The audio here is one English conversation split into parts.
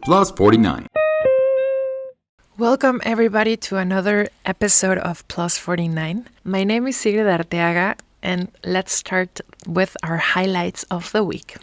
Plus 49. Welcome everybody to another episode of Plus 49. My name is Sigrid Arteaga, and let's start with our highlights of the week.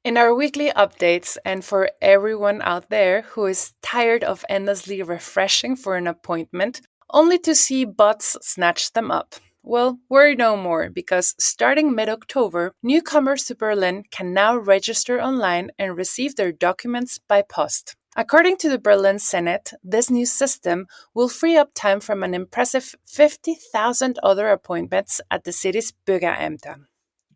In our weekly updates, and for everyone out there who is tired of endlessly refreshing for an appointment, only to see bots snatch them up. Well, worry no more, because starting mid-October, newcomers to Berlin can now register online and receive their documents by post. According to the Berlin Senate, this new system will free up time from an impressive 50,000 other appointments at the city's Bürgerämter.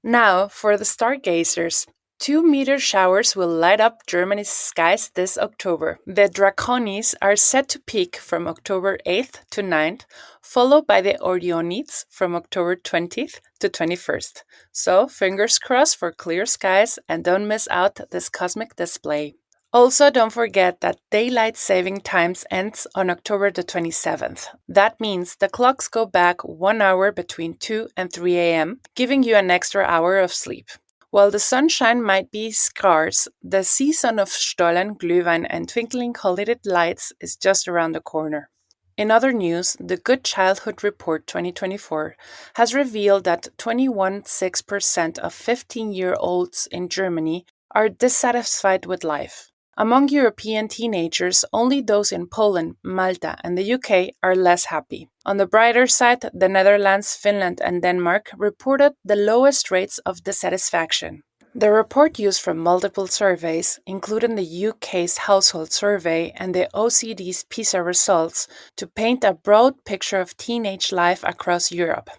Now, for the stargazers. 2-meter showers will light up Germany's skies this October. The Draconies are set to peak from October 8th to 9th, followed by the Orionids from October 20th to 21st. So, fingers crossed for clear skies, and don't miss out this cosmic display. Also, don't forget that daylight saving times ends on October the 27th. That means the clocks go back 1 hour between 2 and 3 a.m., giving you an extra hour of sleep. While the sunshine might be scarce, the season of Stollen, Glühwein, and twinkling holiday lights is just around the corner. In other news, the Good Childhood Report 2024 has revealed that 21.6% of 15-year-olds in Germany are dissatisfied with life. Among European teenagers, only those in Poland, Malta, and the UK are less happy. On the brighter side, the Netherlands, Finland, and Denmark reported the lowest rates of dissatisfaction. The report used from multiple surveys, including the UK's household survey and the OECD's PISA results, to paint a broad picture of teenage life across Europe.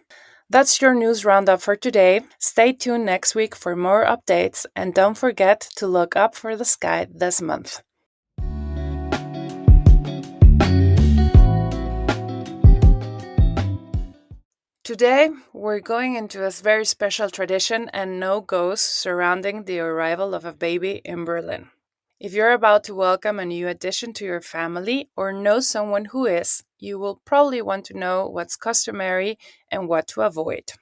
That's your news roundup for today. Stay tuned next week for more updates, and don't forget to look up for the sky this month. Today, we're going into a very special tradition and no-goes surrounding the arrival of a baby in Berlin. If you're about to welcome a new addition to your family or know someone who is, you will probably want to know what's customary and what to avoid.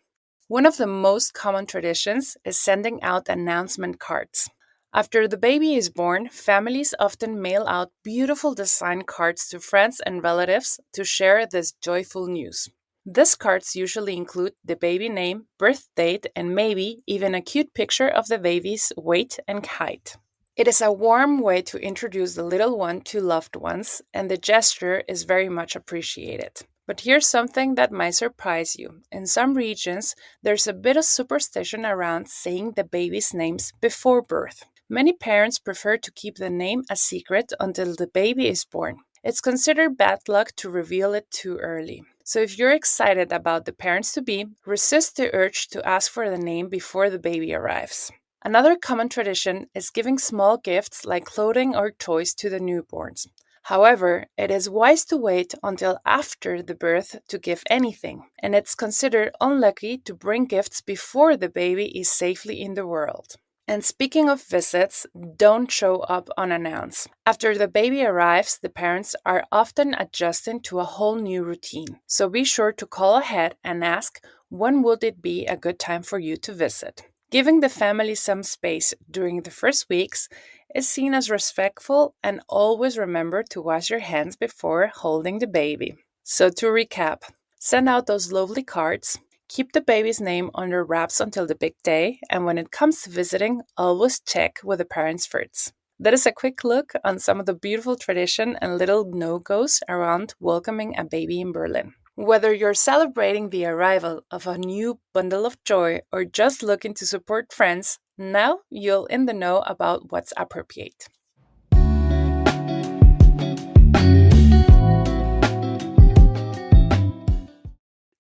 One of the most common traditions is sending out announcement cards. After the baby is born, families often mail out beautiful design cards to friends and relatives to share this joyful news. These cards usually include the baby name, birth date, and maybe even a cute picture of the baby's weight and height. It is a warm way to introduce the little one to loved ones, and the gesture is very much appreciated. But here's something that might surprise you. In some regions, there's a bit of superstition around saying the baby's names before birth. Many parents prefer to keep the name a secret until the baby is born. It's considered bad luck to reveal it too early. So if you're excited about the parents-to-be, resist the urge to ask for the name before the baby arrives. Another common tradition is giving small gifts like clothing or toys to the newborns. However, it is wise to wait until after the birth to give anything, and it's considered unlucky to bring gifts before the baby is safely in the world. And speaking of visits, don't show up unannounced. After the baby arrives, the parents are often adjusting to a whole new routine. So be sure to call ahead and ask, when would it be a good time for you to visit? Giving the family some space during the first weeks is seen as respectful, and always remember to wash your hands before holding the baby. So to recap, send out those lovely cards, keep the baby's name under wraps until the big day, and when it comes to visiting, always check with the parents first. That is a quick look on some of the beautiful tradition and little no-goes around welcoming a baby in Berlin. Whether you're celebrating the arrival of a new bundle of joy or just looking to support friends, now you'll in the know about what's appropriate.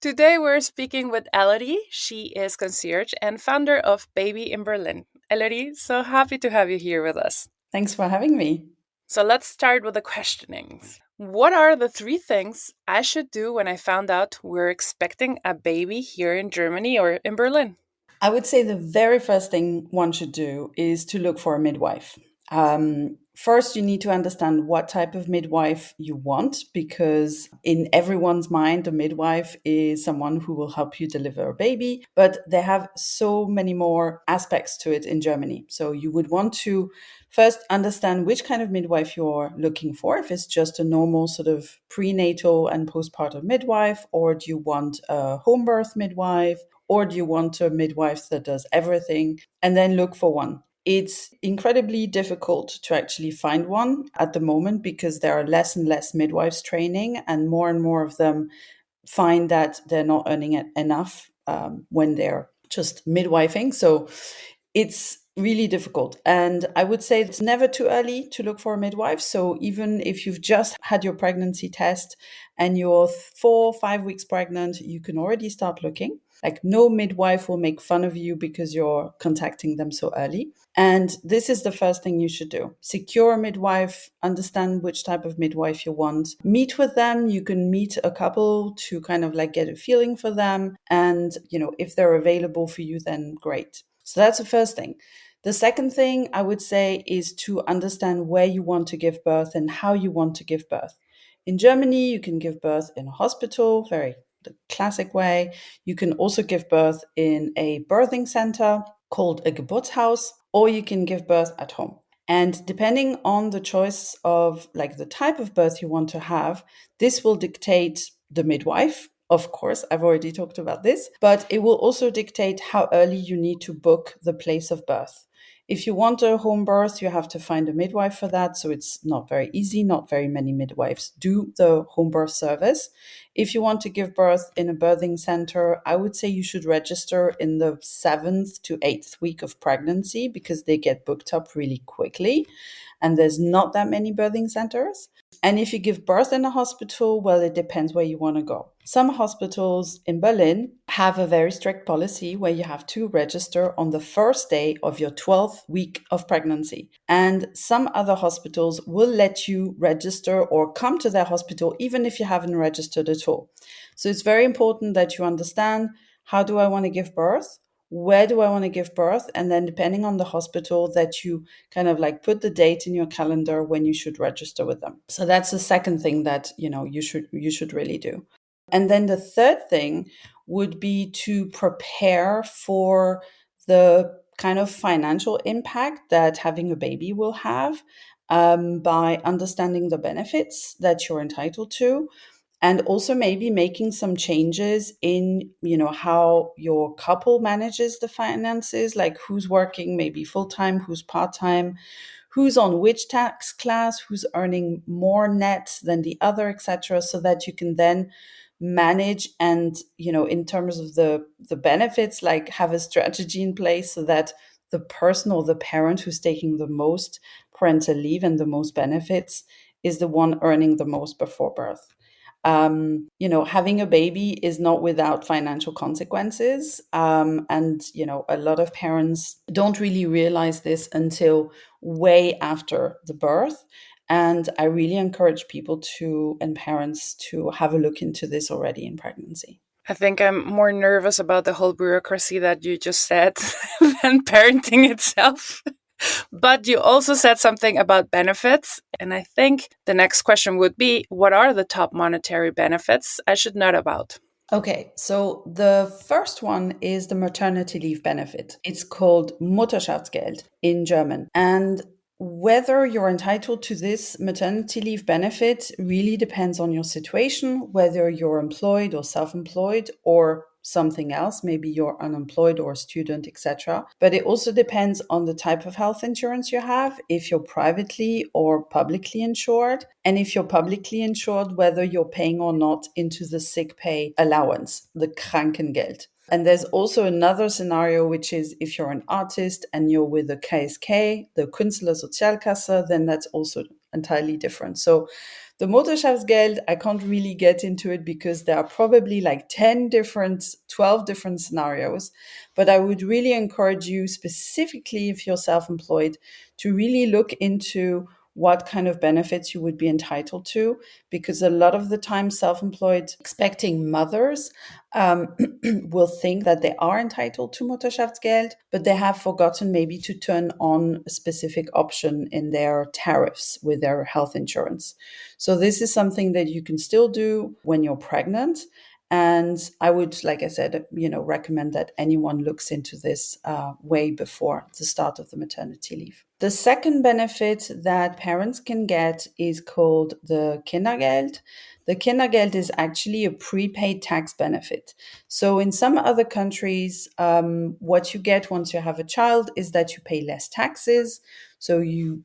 Today we're speaking with Elodie. She is concierge and founder of Baby in Berlin. Elodie, so happy to have you here with us. Thanks for having me. So let's start with the questionings. What are the 3 things I should do when I found out we're expecting a baby here in Germany or in Berlin? I would say the very first thing one should do is to look for a midwife. First, you need to understand what type of midwife you want, because in everyone's mind, a midwife is someone who will help you deliver a baby, but they have so many more aspects to it in Germany. So you would want to first understand which kind of midwife you're looking for. If it's just a normal sort of prenatal and postpartum midwife, or do you want a home birth midwife, or do you want a midwife that does everything? And then look for one. It's incredibly difficult to actually find one at the moment because there are less and less midwives training, and more of them find that they're not earning enough when they're just midwifing. So it's really difficult. And I would say it's never too early to look for a midwife. So even if you've just had your pregnancy test and you're 4 or 5 weeks pregnant, you can already start looking. Like, no midwife will make fun of you because you're contacting them so early. And this is the first thing you should do. Secure a midwife, understand which type of midwife you want, meet with them. You can meet a couple to kind of like get a feeling for them. And, if they're available for you, then great. So that's the first thing. The second thing I would say is to understand where you want to give birth and how you want to give birth. In Germany, you can give birth in a hospital, very the classic way. You can also give birth in a birthing center called a Geburtshaus, or you can give birth at home. And depending on the choice of like the type of birth you want to have, this will dictate the midwife. Of course, I've already talked about this, but it will also dictate how early you need to book the place of birth. If you want a home birth, you have to find a midwife for that. So it's not very easy. Not very many midwives do the home birth service. If you want to give birth in a birthing center, I would say you should register in the 7th to 8th week of pregnancy, because they get booked up really quickly and there's not that many birthing centers. And if you give birth in a hospital, well, it depends where you want to go. Some hospitals in Berlin have a very strict policy where you have to register on the first day of your 12th week of pregnancy. And some other hospitals will let you register or come to their hospital even if you haven't registered at all. So it's very important that you understand, how do I want to give birth? Where do I want to give birth? And then depending on the hospital, that you kind of like put the date in your calendar when you should register with them. So that's the second thing that, you should really do. And then the third thing would be to prepare for the kind of financial impact that having a baby will have, by understanding the benefits that you're entitled to, and also maybe making some changes in how your couple manages the finances, like who's working maybe full-time, who's part-time, who's on which tax class, who's earning more net than the other, etc., so that you can then manage and, in terms of the benefits, like have a strategy in place so that the person or the parent who's taking the most parental leave and the most benefits is the one earning the most before birth. Having a baby is not without financial consequences. And, a lot of parents don't really realize this until way after the birth. And I really encourage people and parents to have a look into this already in pregnancy. I think I'm more nervous about the whole bureaucracy that you just said than parenting itself. But you also said something about benefits. And I think the next question would be, what are the top monetary benefits I should know about? Okay, so the first one is the maternity leave benefit. It's called Mutterschaftsgeld in German. And whether you're entitled to this maternity leave benefit really depends on your situation, whether you're employed or self-employed or something else, maybe you're unemployed or a student, etc. But it also depends on the type of health insurance you have, if you're privately or publicly insured, and if you're publicly insured, whether you're paying or not into the sick pay allowance, the Krankengeld. And there's also another scenario, which is if you're an artist and you're with the KSK, the Künstlersozialkasse, then that's also entirely different. So the Mutterschaftsgeld, I can't really get into it because there are probably like 12 different scenarios. But I would really encourage you, specifically if you're self-employed, to really look into what kind of benefits you would be entitled to, because a lot of the time self-employed expecting mothers will think that they are entitled to Mutterschaftsgeld, but they have forgotten maybe to turn on a specific option in their tariffs with their health insurance. So this is something that you can still do when you're pregnant. And I would, like I said, recommend that anyone looks into this way before the start of the maternity leave. The second benefit that parents can get is called the Kindergeld. The Kindergeld is actually a prepaid tax benefit. So in some other countries, what you get once you have a child is that you pay less taxes. So you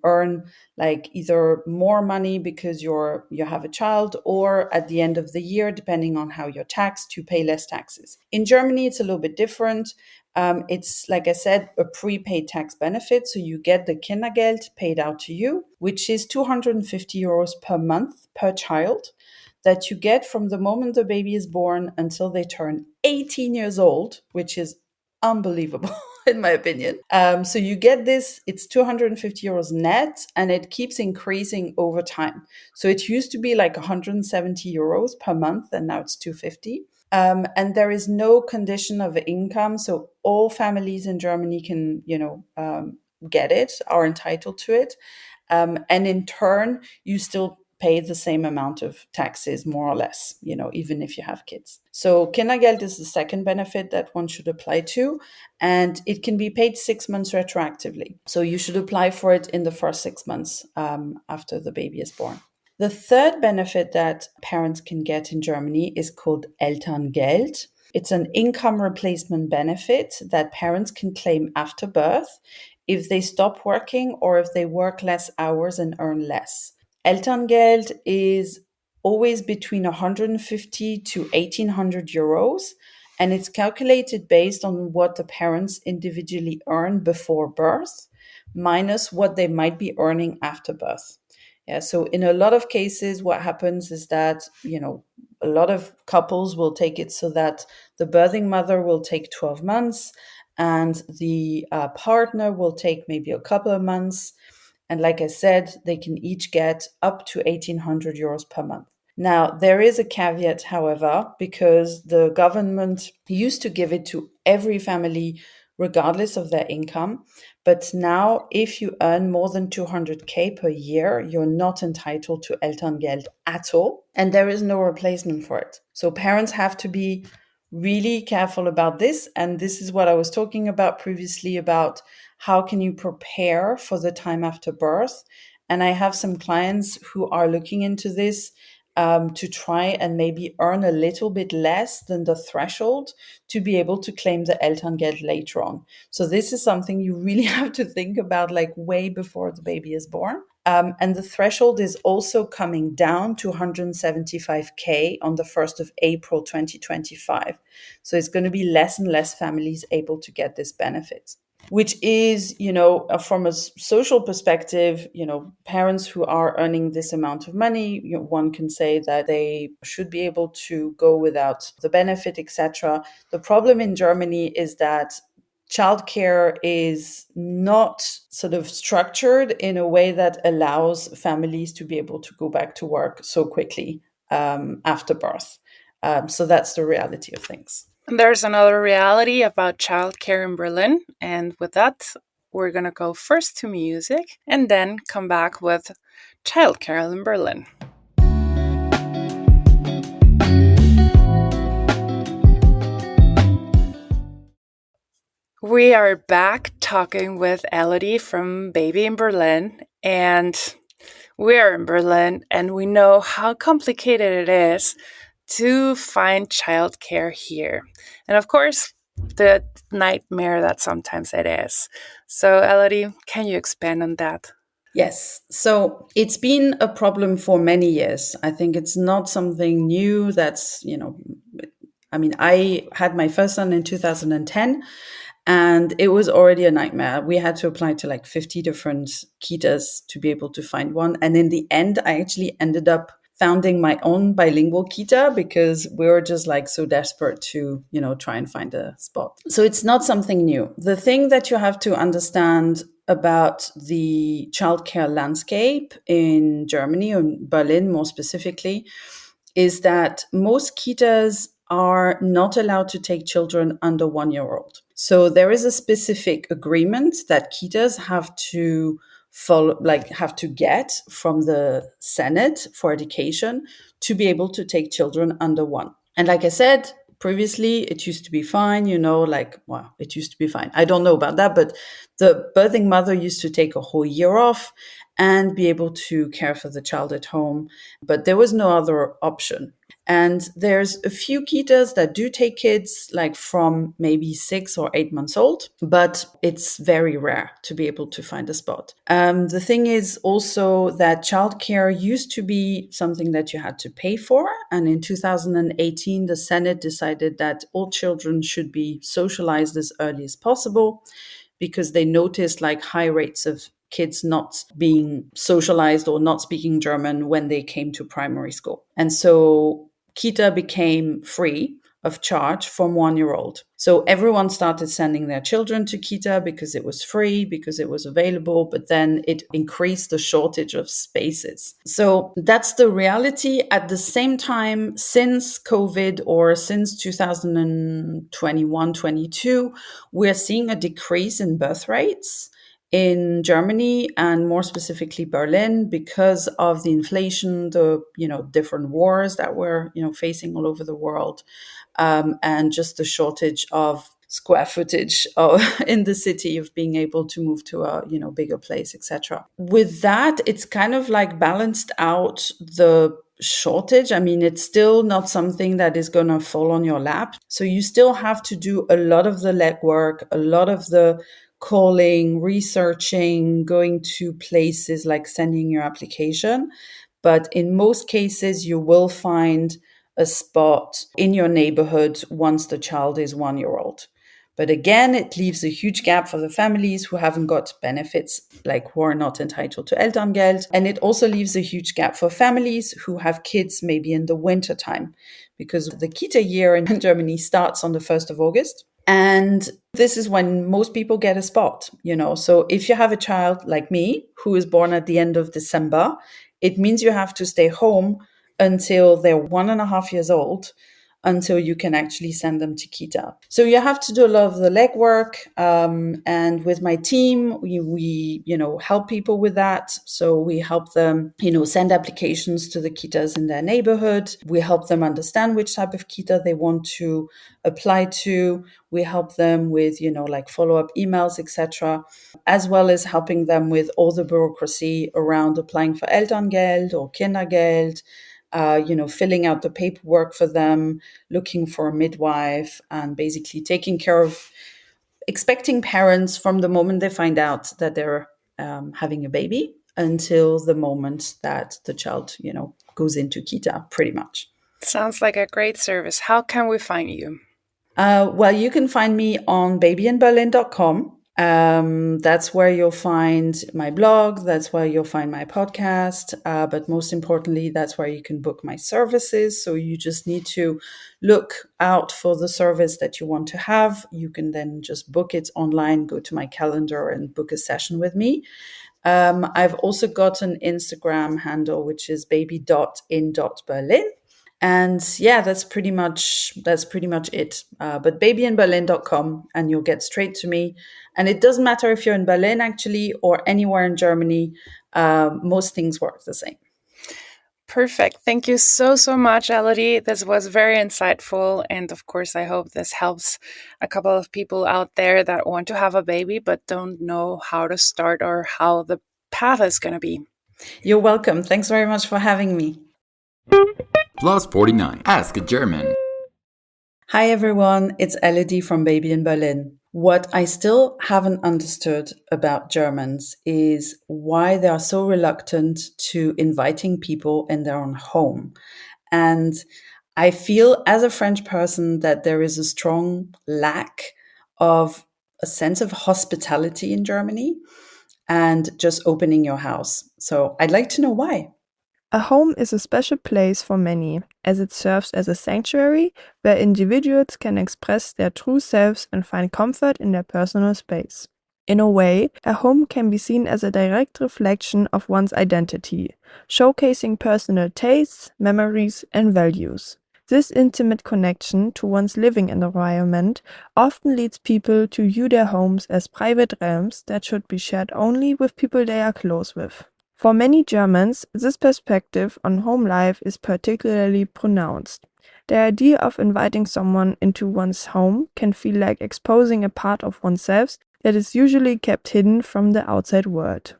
earn like either more money because you have a child, or at the end of the year, depending on how you're taxed, you pay less taxes. In Germany, it's a little bit different. It's, like I said, a prepaid tax benefit. So you get the Kindergeld paid out to you, which is 250 euros per month per child, that you get from the moment the baby is born until they turn 18 years old, which is unbelievable in my opinion. So you get this, it's 250 euros net, and it keeps increasing over time. So it used to be like 170 euros per month, and now it's 250. And there is no condition of income. So all families in Germany can, get it, are entitled to it. And in turn, you still pay the same amount of taxes, more or less, even if you have kids. So Kindergeld is the second benefit that one should apply to, and it can be paid 6 months retroactively. So you should apply for it in the first 6 months after the baby is born. The third benefit that parents can get in Germany is called Elterngeld. It's an income replacement benefit that parents can claim after birth if they stop working or if they work less hours and earn less. Elterngeld is always between 150 to 1,800 euros, and it's calculated based on what the parents individually earn before birth minus what they might be earning after birth. Yeah, so in a lot of cases, what happens is that, a lot of couples will take it so that the birthing mother will take 12 months and the partner will take maybe a couple of months. And like I said, they can each get up to 1,800 euros per month. Now, there is a caveat, however, because the government used to give it to every family regardless of their income. But now, if you earn more than 200K per year, you're not entitled to Elterngeld at all. And there is no replacement for it. So parents have to be really careful about this. And this is what I was talking about previously about how can you prepare for the time after birth. And I have some clients who are looking into this to try and maybe earn a little bit less than the threshold to be able to claim the Elterngeld later on. So this is something you really have to think about like way before the baby is born. And the threshold is also coming down to 175K on the 1st of April 2025. So it's going to be less and less families able to get this benefit, which is, from a social perspective, parents who are earning this amount of money, one can say that they should be able to go without the benefit, etc. The problem in Germany is that childcare is not sort of structured in a way that allows families to be able to go back to work so quickly after birth. So that's the reality of things. There's another reality about childcare in Berlin, and with that, we're gonna go first to music and then come back with childcare in Berlin. We are back talking with Elodie from Baby in Berlin, and we are in Berlin, and we know how complicated it is to find childcare here. And of course, the nightmare that sometimes it is. So, Elodie, can you expand on that? Yes. So it's been a problem for many years. I think it's not something new that's, I had my first son in 2010 and it was already a nightmare. We had to apply to like 50 different kitas to be able to find one. And in the end, I actually ended up founding my own bilingual kita because we were just like so desperate to, try and find a spot. So it's not something new. The thing that you have to understand about the childcare landscape in Germany, or Berlin more specifically, is that most kitas are not allowed to take children under 1 year old. So there is a specific agreement that kitas have to follow, like have to get from the Senate for Education to be able to take children under one. And like I said, previously it used to be fine, well, it used to be fine. I don't know about that, but the birthing mother used to take a whole year off and be able to care for the child at home. But there was no other option. And there's a few kitas that do take kids like from maybe 6 or 8 months old, but it's very rare to be able to find a spot. The thing is also that childcare used to be something that you had to pay for. And in 2018, the Senate decided that all children should be socialized as early as possible, because they noticed like high rates of kids not being socialized or not speaking German when they came to primary school. And so Kita became free of charge from 1 year old. So everyone started sending their children to Kita because it was free, because it was available, but then it increased the shortage of spaces. So that's the reality. At the same time, since COVID, or since 2021-22, we're seeing a decrease in birth rates in Germany, and more specifically Berlin, because of the inflation, the different wars that we're facing all over the world, and just the shortage of square footage in the city, of being able to move to a bigger place, etc. With that, it's kind of like balanced out the shortage. I mean, it's still not something that is going to fall on your lap. So you still have to do a lot of the legwork, a lot of the calling, researching, going to places, like sending your application. But in most cases, you will find a spot in your neighborhood once the child is 1 year old. But again, it leaves a huge gap for the families who haven't got benefits, like who are not entitled to Elterngeld. And it also leaves a huge gap for families who have kids maybe in the winter time, because the Kita year in Germany starts on the 1st of August. And this is when most people get a spot, So if you have a child like me, who is born at the end of December, it means you have to stay home until they're 1.5 years old, until you can actually send them to Kita. So you have to do a lot of the legwork. And with my team, we help people with that. So we help them, send applications to the Kitas in their neighborhood. We help them understand which type of Kita they want to apply to. We help them with, like follow-up emails, etc., as well as helping them with all the bureaucracy around applying for Elterngeld or Kindergeld, filling out the paperwork for them, looking for a midwife, and basically taking care of expecting parents from the moment they find out that they're having a baby until the moment that the child, goes into Kita, pretty much. Sounds like a great service. How can we find you? Well, you can find me on babyinberlin.com. That's where you'll find my blog. That's where you'll find my podcast. But most importantly, that's where you can book my services. So you just need to look out for the service that you want to have. You can then just book it online, go to my calendar and book a session with me. I've also got an Instagram handle, which is baby.in.berlin. And yeah, that's pretty much it. But babyinberlin.com, and you'll get straight to me. And it doesn't matter if you're in Berlin, actually, or anywhere in Germany. Most things work the same. Perfect. Thank you so much, Elodie. This was very insightful. And of course, I hope this helps a couple of people out there that want to have a baby but don't know how to start or how the path is going to be. You're welcome. Thanks very much for having me. Plus 49. Ask a German. Hi everyone, it's Elodie from Baby in Berlin. What I still haven't understood about Germans is why they are so reluctant to inviting people in their own home. And I feel as a French person that there is a strong lack of a sense of hospitality in Germany and just opening your house. So I'd like to know why. A home is a special place for many, as it serves as a sanctuary where individuals can express their true selves and find comfort in their personal space. In a way, a home can be seen as a direct reflection of one's identity, showcasing personal tastes, memories, and values. This intimate connection to one's living environment often leads people to view their homes as private realms that should be shared only with people they are close with. For many Germans, this perspective on home life is particularly pronounced. The idea of inviting someone into one's home can feel like exposing a part of oneself that is usually kept hidden from the outside world.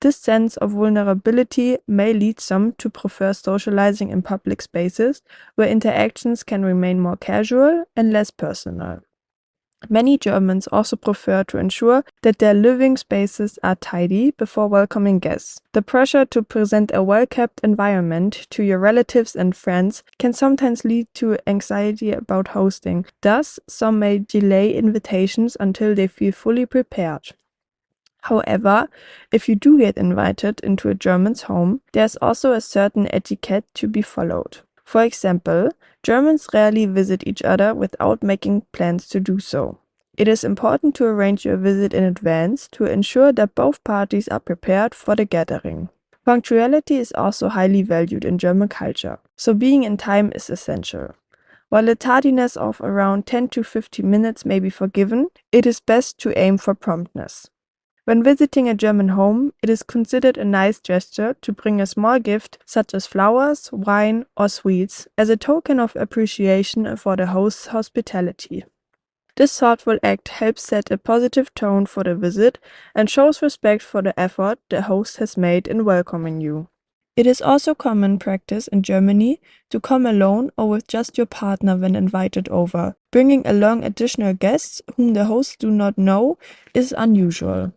This sense of vulnerability may lead some to prefer socializing in public spaces where interactions can remain more casual and less personal. Many Germans also prefer to ensure that their living spaces are tidy before welcoming guests. The pressure to present a well-kept environment to your relatives and friends can sometimes lead to anxiety about hosting. Thus, some may delay invitations until they feel fully prepared. However, if you do get invited into a German's home, there's also a certain etiquette to be followed. For example, Germans rarely visit each other without making plans to do so. It is important to arrange your visit in advance to ensure that both parties are prepared for the gathering. Punctuality is also highly valued in German culture, so being in time is essential. While a tardiness of around 10 to 15 minutes may be forgiven, it is best to aim for promptness. When visiting a German home, it is considered a nice gesture to bring a small gift such as flowers, wine, or sweets as a token of appreciation for the host's hospitality. This thoughtful act helps set a positive tone for the visit and shows respect for the effort the host has made in welcoming you. It is also common practice in Germany to come alone or with just your partner when invited over. Bringing along additional guests whom the hosts do not know is unusual.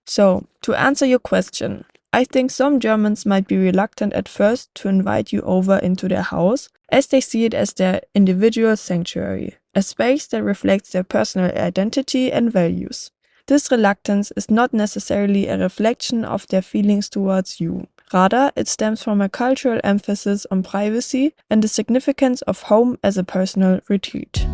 So, to answer your question, I think some Germans might be reluctant at first to invite you over into their house, as they see it as their individual sanctuary, a space that reflects their personal identity and values. This reluctance is not necessarily a reflection of their feelings towards you. Rather, it stems from a cultural emphasis on privacy and the significance of home as a personal retreat.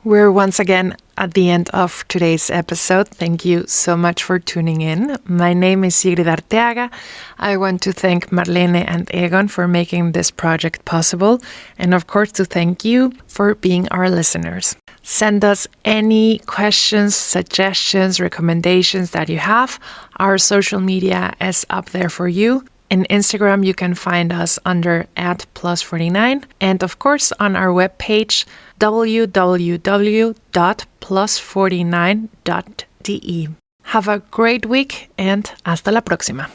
We're once again at the end of today's episode. Thank you so much for tuning in. My name is Sigrid Arteaga. I want to thank Marlene and Egon for making this project possible, and of course to thank you for being our listeners. Send us any questions, suggestions, recommendations that you have. Our social media is up there for you. In Instagram, you can find us under @plus49, and of course on our webpage www.plus49.de. Have a great week and hasta la próxima.